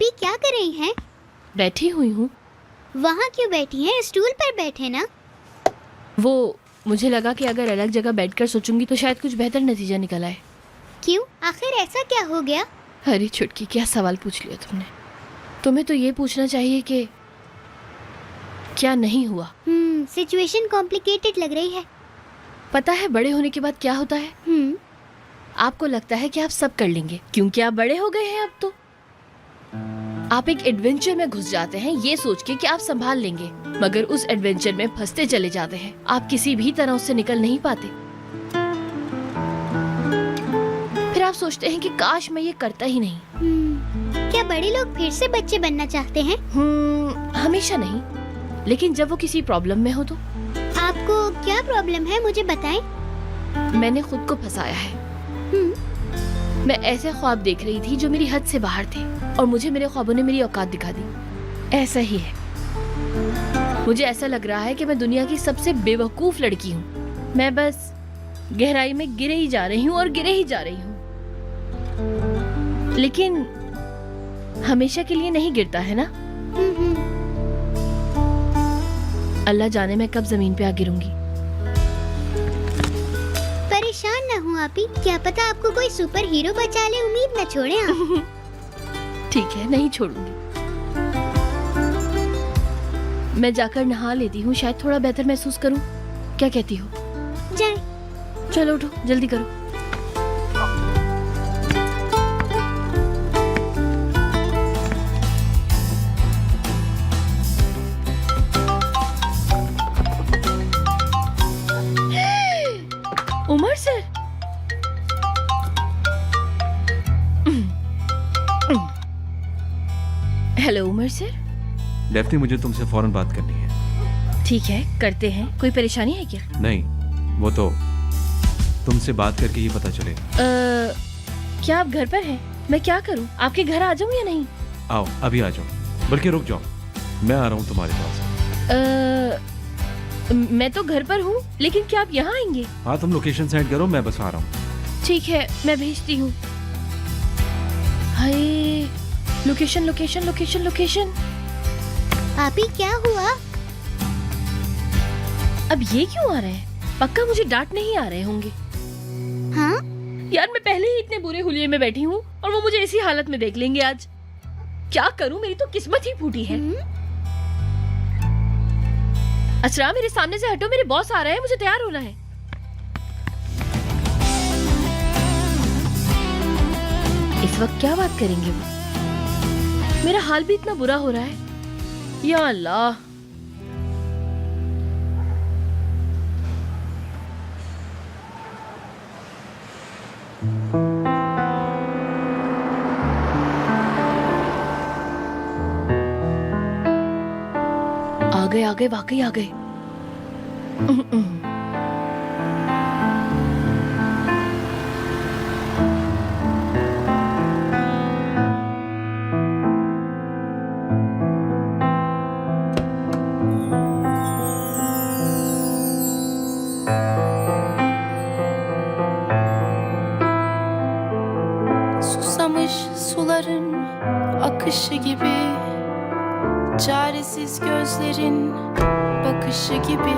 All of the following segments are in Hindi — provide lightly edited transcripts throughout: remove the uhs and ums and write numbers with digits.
आप ही क्या कर रही हैं? बैठी हुई हूँ। वहाँ क्यों बैठी हैं? स्टूल पर बैठे ना। वो मुझे लगा कि अगर अलग जगह बैठकर सोचूंगी तो शायद कुछ बेहतर नतीजा निकल आए। क्यों? आखिर ऐसा क्या हो गया? अरे छुटकी, क्या सवाल पूछ लिया तुमने। तुम्हें तो ये पूछना चाहिए कि क्या नहीं हुआ। सिचुएशन कॉम्प्लिकेटेड लग रही है। पता है बड़े होने के बाद क्या होता है? आपको लगता है कि आप सब कर लेंगे क्योंकि आप बड़े हो गए हैं। अब तो आप एक एडवेंचर में घुस जाते हैं ये सोच के कि आप संभाल लेंगे, मगर उस एडवेंचर में फंसते चले जाते हैं। आप किसी भी तरह उससे निकल नहीं पाते। फिर आप सोचते हैं कि काश मैं ये करता ही नहीं। क्या बड़े लोग फिर से बच्चे बनना चाहते हैं? हमेशा नहीं, लेकिन जब वो किसी प्रॉब्लम में हो तो। आपको क्या प्रॉब्लम है, मुझे बताएं। मैंने खुद को फंसाया है। मैं ऐसे ख्वाब देख रही थी जो मेरी हद से बाहर थे और मुझे मेरे ख्वाबों ने मेरी औकात दिखा दी। ऐसा ही है। मुझे ऐसा लग रहा है कि मैं दुनिया की सबसे बेवकूफ लड़की हूँ। मैं बस गहराई में गिरे ही जा रही हूँ और गिरे ही जा रही हूँ, लेकिन हमेशा के लिए नहीं गिरता है ना। अल्लाह जाने मैं कब जमीन पे आ गिरूंगी। परेशान ना हो आप ही, क्या पता आपको कोई सुपर हीरो बचा ले। उम्मीद न छोड़े आप। ठीक है, नहीं छोड़ूंगी। मैं जाकर नहा लेती हूँ, शायद थोड़ा बेहतर महसूस करूँ। क्या कहती हो? जाए। चलो उठो, जल्दी करो। Umar sir, hello Umar sir. Daphne, मुझे तुमसे फौरन बात करनी है। ठीक है, करते हैं। कोई परेशानी है क्या? नहीं, वो तो तुमसे बात करके ही पता चले। क्या आप घर पर हैं? मैं क्या करूं? आपके घर आ जाऊं या नहीं? आओ, अभी आ जाओ। बल्कि रुक जाओ, मैं आ रहा हूँ तुम्हारे पास। मैं तो घर पर हूँ, लेकिन क्या आप यहाँ आएंगे? हाँ, तुम लोकेशन सेंड करो, मैं बस आ रहा हूँ। ठीक है, मैं भेजती हूँ। हाय, लोकेशन लोकेशन लोकेशन लोकेशन। आप ही क्या हुआ? अब ये क्यों आ रहे हैं? पक्का मुझे डांटने ही आ रहे होंगे। हाँ? यार, मैं पहले ही इतने बुरे हुलिये में बैठी हूँ और वो मुझे इसी हालत में देख लेंगे आज। क्या करूँ, मेरी तो किस्मत ही फूटी है। असरा, मेरे सामने से हटो, मेरे बॉस आ रहे हैं, मुझे तैयार होना है। इस वक्त क्या बात करेंगे वो? मेरा हाल भी इतना बुरा हो रहा है। या अल्लाह। आ गए वाकई आ गए। Susamış suların akışı gibi, çaresiz gözlerin bakışı gibi,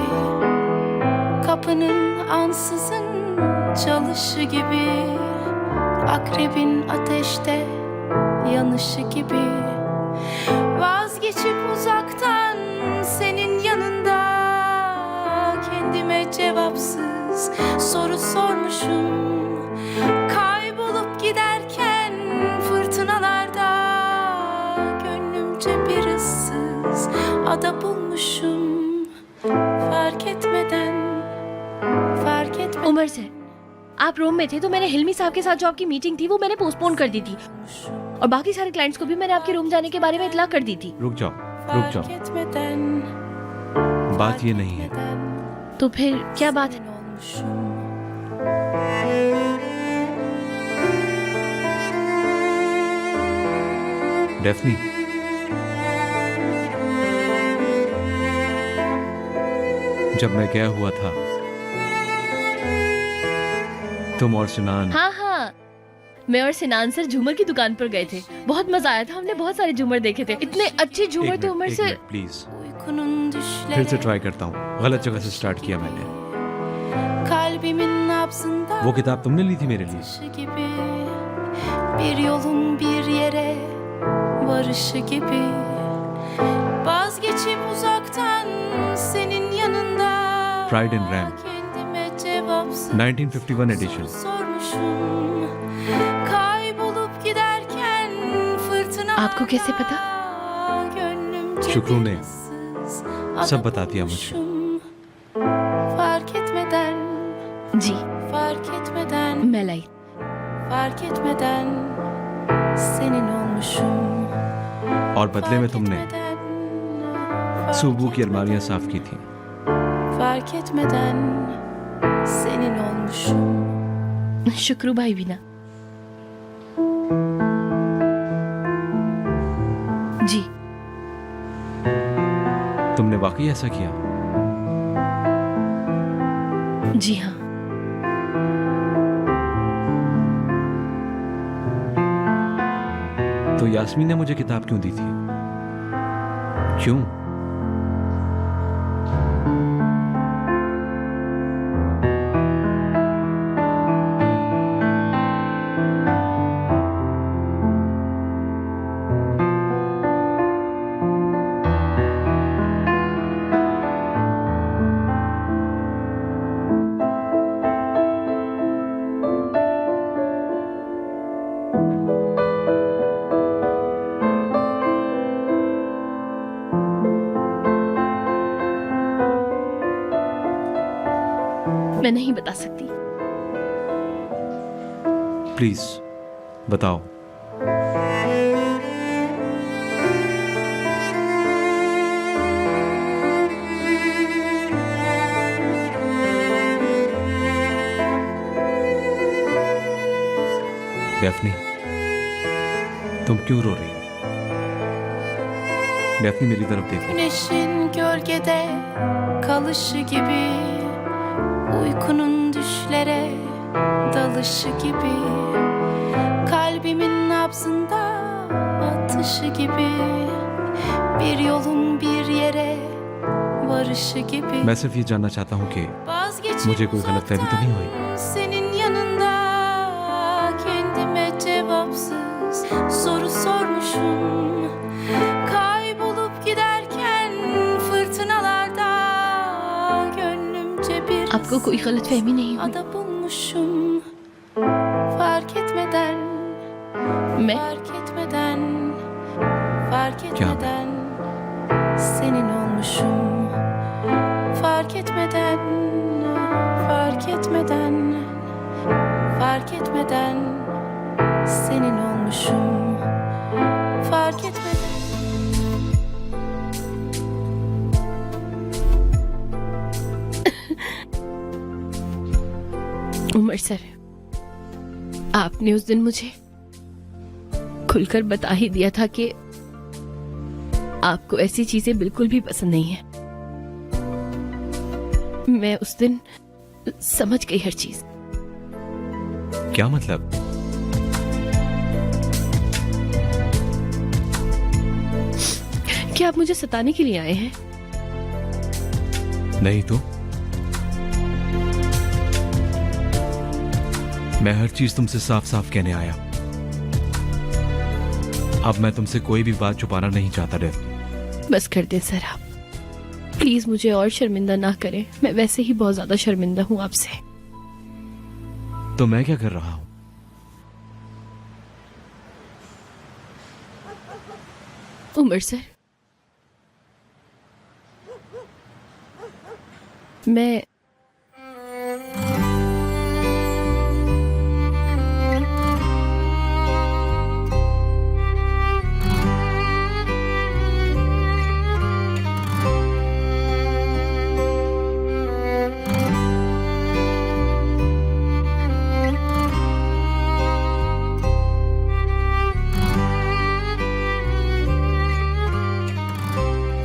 kapının ansızın çalışı gibi, akrebin ateşte yanışı gibi, vazgeçip uzaktan senin yanında kendime cevapsız soru sormuşum. Kaybolup giderken fırtınalarda gönlümce bir ıssız ada bulmuşum. Fark etmeden Umar sir, आप रोम में थे तो मैंने हिल्मी साहब के साथ जो आपकी मीटिंग थी वो मैंने पोस्टपोन कर दी थी, और बाकी सारे क्लाइंट्स को भी मैंने आपके रोम जाने के बारे में इतला कर दी थी। रुक जाओ, रुक जाओ। बात ये नहीं है। तो फिर क्या बात है? डेफ्नी, जब मैं गया हुआ था, तुम और सिनान। हाँ हाँ, मैं और सिनान सर झूमर की दुकान पर गए थे। बहुत मजा आया था, हमने बहुत सारे झूमर देखे थे। इतने अच्छे झूमर थे उमर सर। प्लीज Uykunun फिर से ट्राई करता हूँ। गलत जगह से स्टार्ट किया मैंने। Kalbimin nabzında वो किताब तुमने ली थी मेरे लिए। atışı gibi bir yolun bir yere varışı gibi vazgeçip uzaktan senin yanında Pride and Ram, kendime cevapsız 1951 edition. soru sormuşum kaybolup giderken fırtınalarda आपको कैसे पता? gönlümce शुक्रू ने bir सब बता दिया मुझे। bulmuşum. Fark etmeden जी, fark etmeden मैं लाई। fark etmeden senin olmuşum. और बदले में तुमने Fark सूबू की etmeden, अलमारियां साफ की थी। fark etmeden senin olmuşum. शुक्रू भाई भी ना। जी, तुमने वाकई ऐसा किया? जी हाँ। तो यास्मीन ने मुझे किताब क्यों दी थी? क्यों? मैं नहीं बता सकती। प्लीज बताओ। डेफनी, तुम क्यों रो रही हो? डेफनी मेरी तरफ देखो। Güneşin gölgede kalışı gibi uykunun düşlere dalışı gibi kalbimin nabzında atışı gibi bir yolun bir yere varışı gibi मैं सिर्फ ये जानना चाहता हूँ कि vazgeçip मुझे कोई गलतफहमी तो नहीं हुई? uzaktan senin yanında kendime cevapsız soru sormuşum kaybolup giderken fırtınalarda gönlümce bir आपको कोई गलतफहमी नहीं हुई? ada bulmuşum fark etmeden मैं fark etmeden fark क्या? etmeden senin olmuşum fark etmeden fark etmeden fark etmeden senin olmuşum fark etmeden Umar sir, आपने उस दिन मुझे खुलकर बता ही दिया था कि आपको ऐसी चीजें बिल्कुल भी पसंद नहीं है। मैं उस दिन समझ गई हर चीज। क्या मतलब? क्या आप मुझे सताने के लिए आए हैं? नहीं तो मैं हर चीज तुमसे साफ साफ कहने आया। अब मैं तुमसे कोई भी बात छुपाना नहीं चाहता डेफनी। बस कर दे सर आप, प्लीज मुझे और शर्मिंदा ना करें। मैं वैसे ही बहुत ज्यादा शर्मिंदा हूं आपसे। तो मैं क्या कर रहा हूं? उमर सर, मैं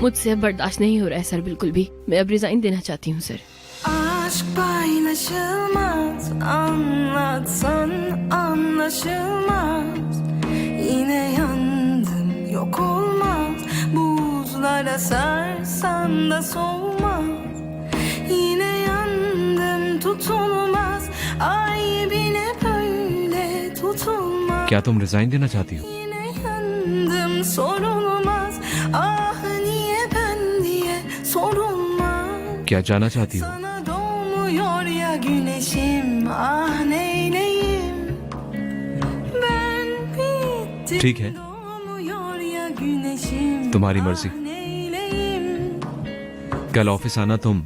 मुझसे अब बर्दाश्त नहीं हो रहा है सर, बिल्कुल भी। मैं अब रिजाइन देना चाहती हूँ sir. Aşk paylaşılmaz, anlatsan anlaşılmaz. Yine yandım, yok olmaz. Buzlara sarsan da soğumaz. Yine yandım, tutulmaz. Ay bile böyle tutulmaz. क्या तुम रिजाइन देना चाहती हो? Yine yandım, sorulmaz. Ah niye ben diye sorulmaz. क्या जाना चाहती हो? Sana doğmuyor ya güneşim, ah neyleyim. Ben bittim. ठीक है, Doğmuyor ya güneşim, तुम्हारी मर्जी। ah neyleyim. कल ऑफिस आना तुम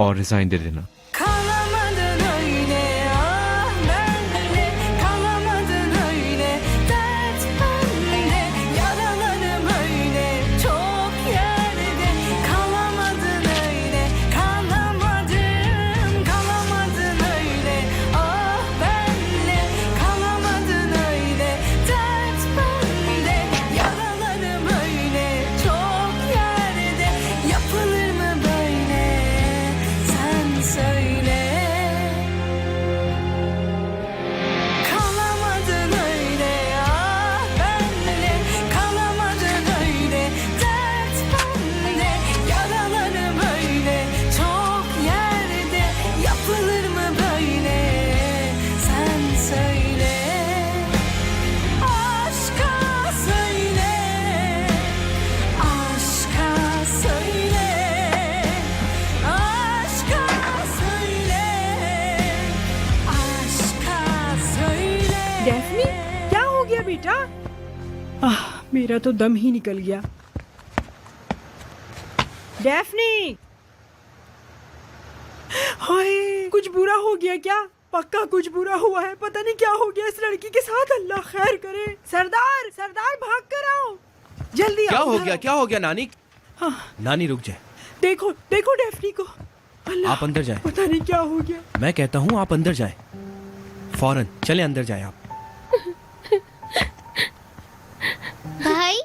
और रिजाइन दे देना। Kalamadın öyle, ah benle. Kalamadın öyle, dert bende. Yaralarım öyle, çok yerde. Kalamadın öyle, kalamadın. Kalamadın öyle, ah benle. Kalamadın öyle, dert bende. Yaralarım öyle, çok yerde. Yapılır mı böyle? Sen söyle. Kalamadın öyle, ah benle. Kalamadın öyle, dert bende. Yaralarım öyle, çok yerde. Yapılır mı böyle? Sen söyle. Aşka söyle. Aşka söyle. Aşka söyle. Aşka söyle. Daphne, क्या हो गया बेटा? मेरा तो दम ही निकल गया। डेफनी, हाय, कुछ बुरा हो गया क्या? पक्का कुछ बुरा हुआ है। पता नहीं क्या हो गया इस लड़की के साथ। अल्लाह खैर करे। सरदार, सरदार भाग कर आओ, जल्दी क्या आओ। हो घर गया, आओ। क्या हो गया नानी? हाँ, नानी रुक जाए, देखो देखो डेफनी को। अल्लाह, आप अंदर जाए। पता नहीं क्या हो गया। मैं कहता हूँ आप अंदर जाए, फौरन चले अंदर जाए आप। भाई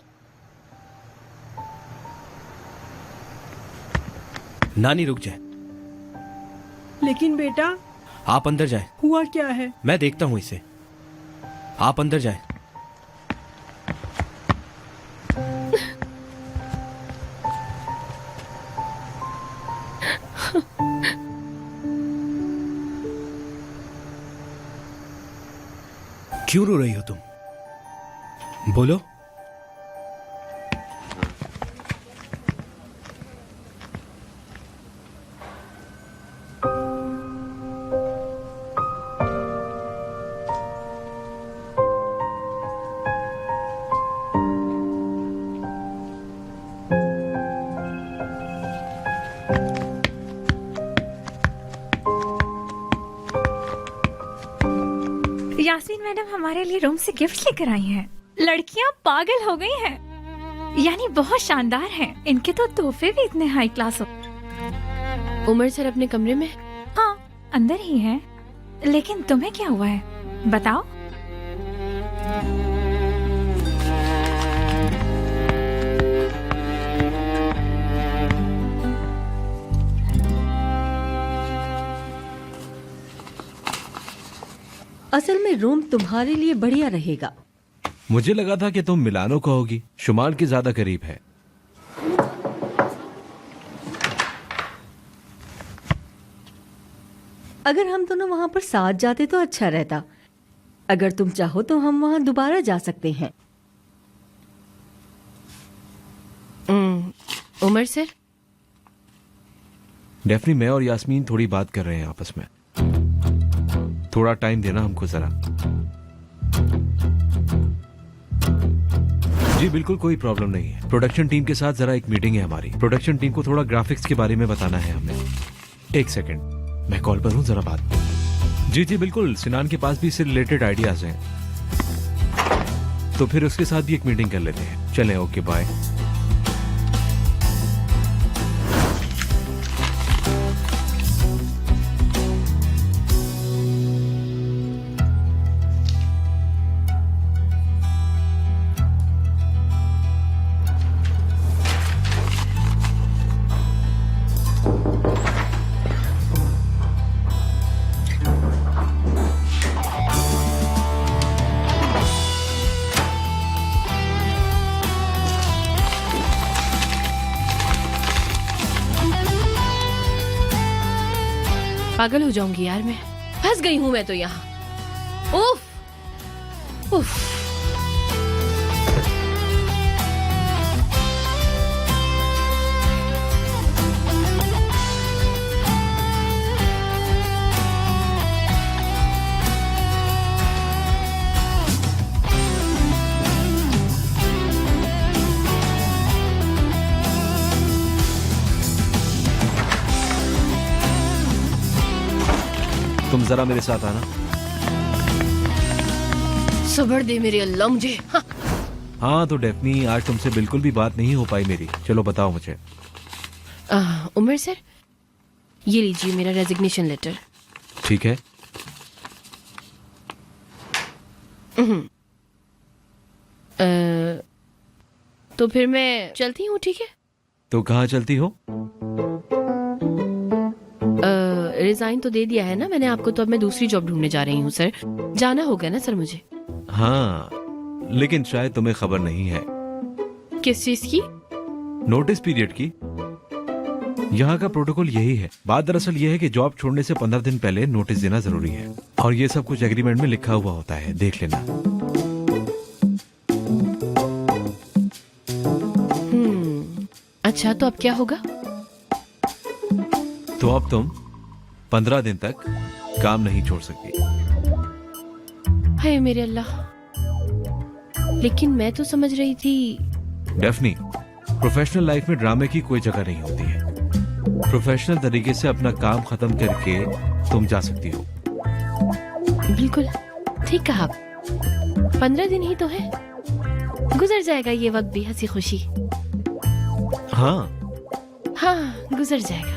नानी रुक जाए, लेकिन बेटा, आप अंदर जाए, हुआ क्या है? मैं देखता हूँ इसे। आप अंदर जाए। क्यों रो रही हो तुम? बोलो। यास्मीन मैडम हमारे लिए रूम से गिफ्ट लेकर आई हैं। लड़कियां पागल हो गई हैं। यानी बहुत शानदार हैं। इनके तो तोहफे भी इतने हाई क्लास हो। उमर सर अपने कमरे में? हाँ, अंदर ही हैं। लेकिन तुम्हें क्या हुआ है, बताओ। असल में रूम तुम्हारे लिए बढ़िया रहेगा। मुझे लगा था कि तुम मिलानो कहोगी, शुमाल के ज्यादा करीब है। अगर हम दोनों वहां पर साथ जाते तो अच्छा रहता। अगर तुम चाहो तो हम वहां दोबारा जा सकते हैं। उमर सर, डेफनी, मैं और यास्मीन थोड़ी बात कर रहे हैं आपस में। थोड़ा टाइम देना हमको जरा। जी बिल्कुल, कोई प्रॉब्लम नहीं है। प्रोडक्शन टीम के साथ जरा एक मीटिंग है हमारी। प्रोडक्शन टीम को थोड़ा ग्राफिक्स के बारे में बताना है हमें। एक सेकंड, मैं कॉल पर हूँ, जरा बात। जी जी बिल्कुल, सिनान के पास भी इससे रिलेटेड आइडियाज हैं, तो फिर उसके साथ भी एक मीटिंग कर लेते हैं। चलें, ओके बाय। पागल हो जाऊंगी यार मैं, फंस गई हूं मैं तो यहाँ। उफ उफ। तुम जरा मेरे साथ आना। सब्र दे मेरे अल्लाह मुझे। हाँ। हाँ तो डेफनी, आज तुमसे बिल्कुल भी बात नहीं हो पाई मेरी। चलो बताओ मुझे। उमर सर, ये लीजिए मेरा रेजिग्नेशन लेटर। ठीक है। तो फिर मैं चलती हूँ, ठीक है? तो कहाँ चलती हो? रिजाइन तो दे दिया है ना मैंने आपको, तो अब मैं दूसरी जॉब ढूंढने जा रही हूँ सर। जाना होगा ना सर मुझे? हाँ, लेकिन शायद तुम्हें खबर नहीं है। किस चीज की? नोटिस पीरियड की। यहाँ का प्रोटोकॉल यही है। बात दरअसल ये है कि जॉब छोड़ने से 15 दिन पहले नोटिस देना जरूरी है, और ये सब कुछ एग्रीमेंट में लिखा हुआ होता है, देख लेना। अच्छा, तो अब क्या होगा? तो अब तुम 15 दिन तक काम नहीं छोड़ सकती। हाय मेरे अल्लाह, लेकिन मैं तो समझ रही थी। डेफनी, प्रोफेशनल लाइफ में ड्रामे की कोई जगह नहीं होती है। प्रोफेशनल तरीके से अपना काम खत्म करके तुम जा सकती हो। बिल्कुल ठीक कहा। 15 दिन ही तो है, गुजर जाएगा ये वक्त भी हंसी खुशी। हाँ हाँ, गुजर जाएगा।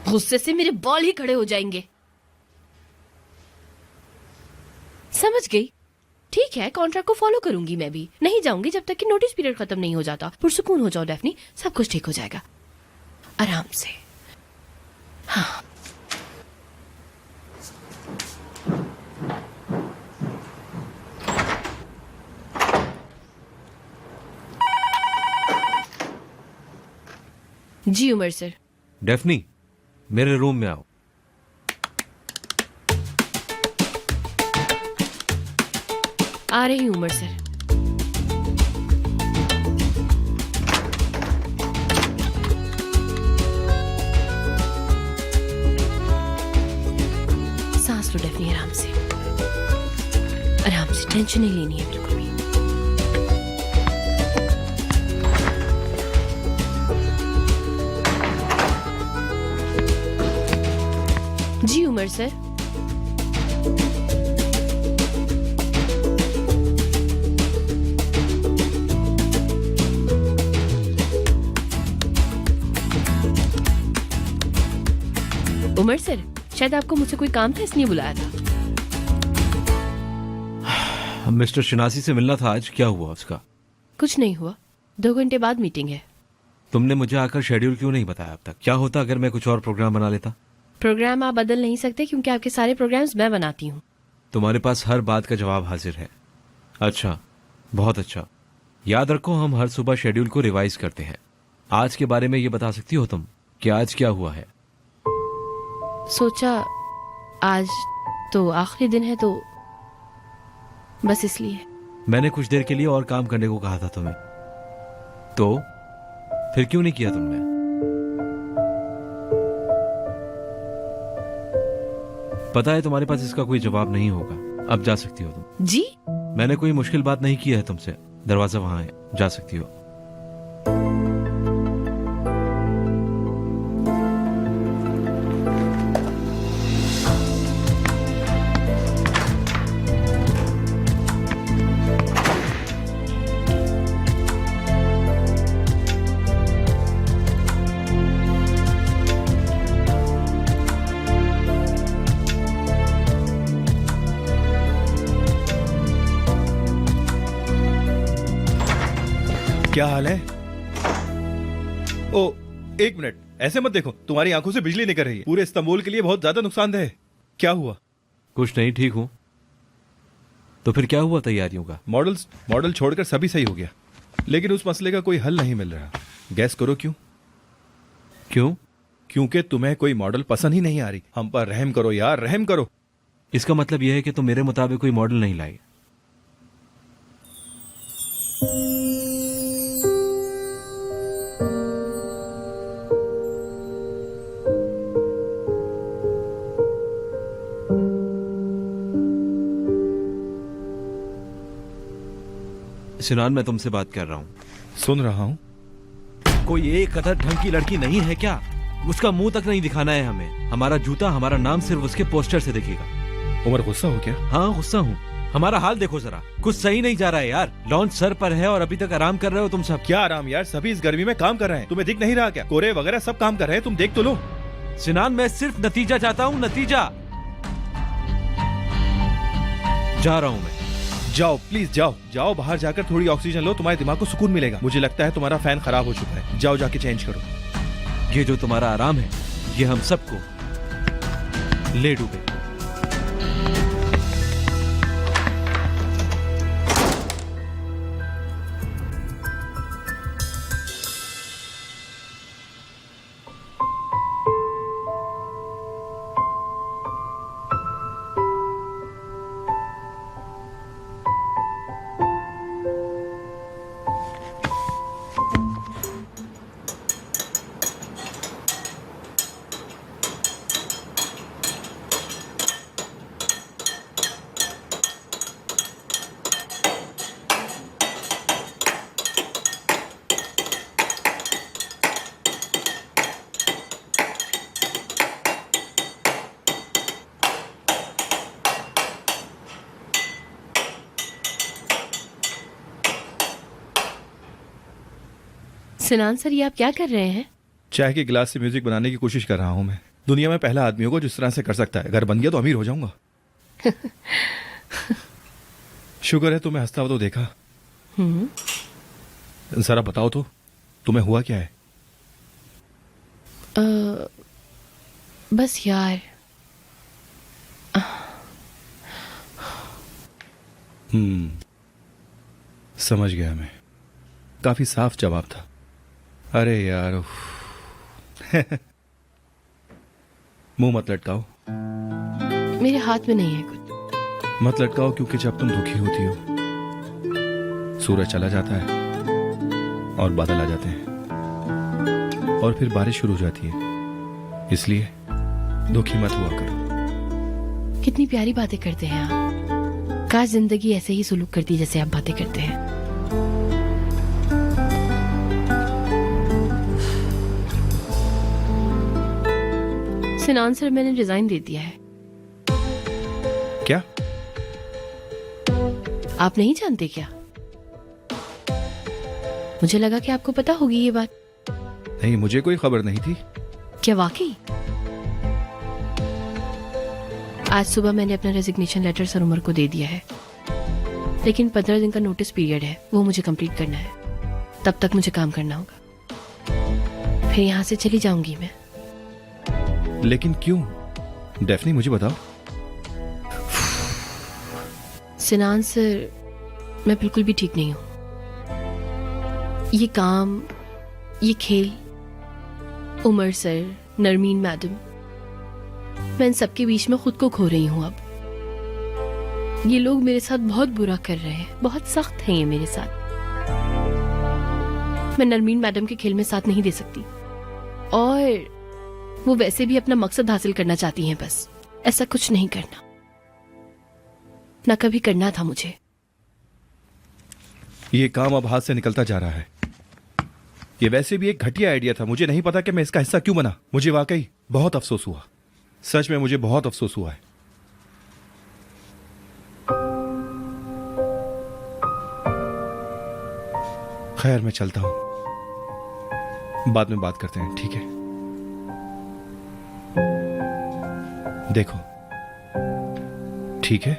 गुस्से से मेरे बाल ही खड़े हो जाएंगे। समझ गई। ठीक है, कॉन्ट्रैक्ट को फॉलो करूंगी मैं भी। नहीं जाऊंगी जब तक कि नोटिस पीरियड खत्म नहीं हो जाता। पुरसुकून हो जाओ डेफनी, सब कुछ ठीक हो जाएगा आराम से। हाँ। जी उमर सर। डेफनी, मेरे रूम में आओ। आ रही हूं उमर सर। सांस लो डेफनी, आराम से आराम से, टेंशन नहीं लेनी है बिल्कुल भी। जी उमर सर। उमर सर, शायद आपको मुझसे कोई काम था इसलिए बुलाया था। मिस्टर शिनासी से मिलना था आज, क्या हुआ उसका? कुछ नहीं हुआ, 2 घंटे बाद मीटिंग है। तुमने मुझे आकर शेड्यूल क्यों नहीं बताया अब तक? क्या होता अगर मैं कुछ और प्रोग्राम बना लेता? प्रोग्राम आप बदल नहीं सकते क्योंकि आपके सारे प्रोग्राम्स मैं बनाती हूँ। तुम्हारे पास हर बात का जवाब हाजिर है। अच्छा, बहुत अच्छा। याद रखो, हम हर सुबह शेड्यूल को रिवाइज करते हैं। आज के बारे में ये बता सकती हो तुम कि आज क्या हुआ है? सोचा आज तो आखिरी दिन है तो बस इसलिए। मैंने कुछ देर के लिए और काम करने को कहा था तुम्हें, तो फिर क्यों नहीं किया तुमने? पता है तुम्हारे पास इसका कोई जवाब नहीं होगा। अब जा सकती हो तुम। जी? मैंने कोई मुश्किल बात नहीं की है तुमसे। दरवाजा वहां है, जा सकती हो। क्या हाल है? ओ, 1 मिनट, ऐसे मत देखो, तुम्हारी आंखों से बिजली निकल रही है। पूरे इस्तांबुल के लिए बहुत ज्यादा नुकसानदेह है। क्या हुआ? कुछ नहीं, ठीक हूँ। तो फिर क्या हुआ तैयारियों का? मॉडल छोड़कर सभी सही हो गया, लेकिन उस मसले का कोई हल नहीं मिल रहा। गैस करो क्यों? क्यों? क्योंकि तुम्हें कोई मॉडल पसंद ही नहीं आ रही। हम पर रहम करो यार, रहम करो। इसका मतलब यह है कि तुम मेरे मुताबिक कोई मॉडल नहीं लाई। सिनान, मैं तुमसे बात कर रहा हूं। सुन रहा हूं। कोई एक कदर ढंग की लड़की नहीं है क्या? उसका मुंह तक नहीं दिखाना है हमें। हमारा जूता, हमारा नाम सिर्फ उसके पोस्टर से दिखेगा। उमर, गुस्सा हो क्या? हाँ, गुस्सा हूँ। हमारा हाल देखो जरा, कुछ सही नहीं जा रहा है यार। लॉन्च सर पर है और अभी तक आराम कर रहे हो तुम सब। क्या आराम यार, सभी इस गर्मी में काम कर रहे हैं। तुम्हें दिख नहीं रहा क्या? कोरे वगैरह सब काम कर रहे हैं, तुम देख तो लो। सिनान, मैं सिर्फ नतीजा चाहता हूँ, नतीजा। जा रहा हूँ मैं। जाओ प्लीज, जाओ जाओ, बाहर जाकर थोड़ी ऑक्सीजन लो, तुम्हारे दिमाग को सुकून मिलेगा। मुझे लगता है तुम्हारा फैन खराब हो चुका है, जाओ जाके चेंज करो। ये जो तुम्हारा आराम है, ये हम सबको ले डूबे। सिनान सर, ये आप क्या कर रहे हैं? चाय के गिलास से म्यूजिक बनाने की कोशिश कर रहा हूं मैं। दुनिया में पहला आदमी होगा जिस तरह से कर सकता है। अगर बन गया तो अमीर हो जाऊंगा। शुक्र है तुम्हें हंसता हुआ तो देखा। जरा बताओ तो, तुम्हें हुआ क्या है? बस यार, समझ गया मैं। काफी साफ जवाब था। अरे यार, मुंह मत लटकाओ। मेरे हाथ में नहीं है कुछ। मत लटकाओ, क्योंकि जब तुम दुखी होती हो, सूरज चला जाता है और बादल आ जाते हैं और फिर बारिश शुरू हो जाती है। इसलिए दुखी मत हुआ करो। कितनी प्यारी बातें करते हैं आप। काश जिंदगी ऐसे ही सुलूक करती जैसे आप बातें करते हैं। सिनान सर, मैंने रिजाइन दे दिया है। क्या? आप नहीं जानते क्या? मुझे लगा कि आपको पता होगी ये बात। नहीं, मुझे कोई खबर नहीं थी। क्या वाकई? आज सुबह मैंने अपना रेजिग्नेशन लेटर सर उमर को दे दिया है, लेकिन 15 दिन का नोटिस पीरियड है, वो मुझे कंप्लीट करना है। तब तक मुझे काम करना होगा, फिर यहाँ से चली जाऊंगी मैं। लेकिन क्यों? डेफनी, मुझे बताओ। सिनान सर, मैं बिल्कुल भी ठीक नहीं हूं। ये काम, ये खेल, उमर सर, नरमीन मैडम, मैं इन सबके बीच में खुद को खो रही हूं अब। ये लोग मेरे साथ बहुत बुरा कर रहे हैं, बहुत सख्त हैं ये मेरे साथ। मैं नरमीन मैडम के खेल में साथ नहीं दे सकती, और वो वैसे भी अपना मकसद हासिल करना चाहती हैं। बस ऐसा कुछ नहीं करना, ना कभी करना था मुझे। ये काम अब हाथ से निकलता जा रहा है। ये वैसे भी एक घटिया आइडिया था। मुझे नहीं पता कि मैं इसका हिस्सा क्यों बना। मुझे वाकई बहुत अफसोस हुआ। सच में मुझे बहुत अफसोस हुआ है। खैर, मैं चलता हूं, बाद में बात करते हैं, ठीक है? देखो, ठीक है?